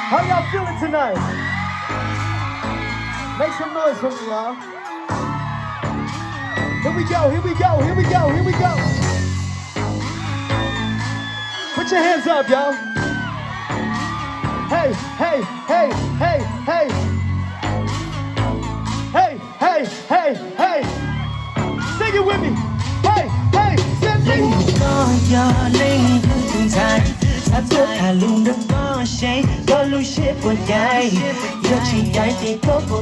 How y'all feeling tonight? Make some noise for me, y'all. Here we go, here we go, here we go, here we go. Put your hands up, y'all. Hey, hey, hey, hey, hey. Hey, hey, hey, hey. Sing it with me. Hey, hey, sing it. Hãy subscribe cho kênh Ghiền Mì Gõ để không bỏ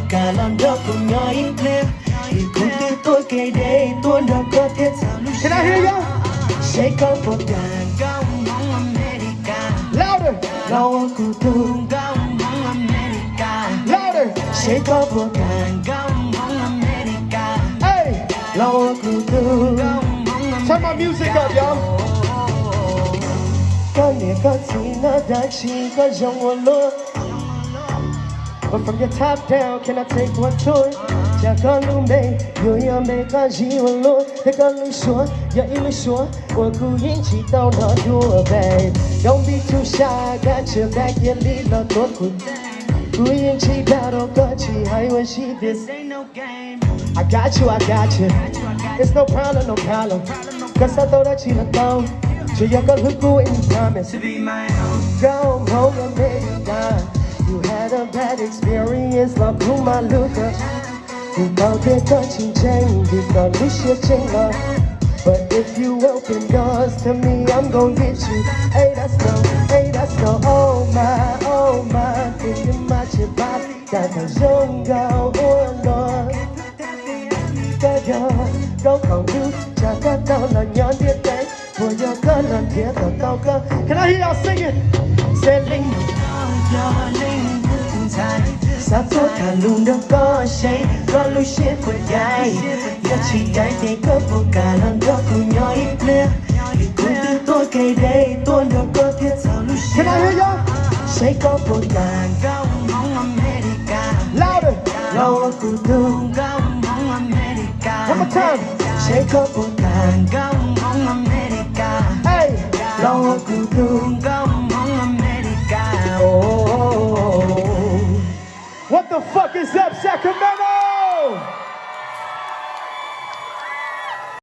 lỡ những video hấp dẫn. Can I hear you? Louder. Louder. Hey. Turn my music up, y'all. But from your top down, can I take one tour? Cha con lu mê, yêu yêu mê con gì mà luôn. Thế con lu xuống, ya yêu xuống. Ôi cô yên chỉ tao nó đùa babe. Don't be too shy, got your back, yeah lý lo tốt của. Cô yên chỉ đào đâu có chỉ hay when she this ain't no game. I got you, I got you. It's no problem, no problem. Cause I thought that she looked down. So you got hook you and you promise to be my own. Go home and make it done. You had a bad experience, love who my Luca. You know they're touching change, you know this shit change love. But if you open doors to me, I'm gon' get you. Hey, that's no, oh my. Thinking about your body, got the young girl, oh Lord. Go không do, cha ta tao là nhon biết đấy. For your girl, I'm here to talk. Can I hear y'all singing? Selling. Sao tốt thà luôn đâu có say, có lối shit của dạy. Nhất chỉ trái thì có vô cả lần đó cùng nhau ít lẽ. Vì cũng từ tôi cây đây, tôi đâu có thiết sao lối shit. Can I hear y'all? Say có vô cả góc mong America. Louder. Lâu ở cụ thương góc mong America. One more time. Say có vô cả góc mong America. Hey. Lâu ở cụ thương góc mong America. Oh. What the fuck is up, Sacramento?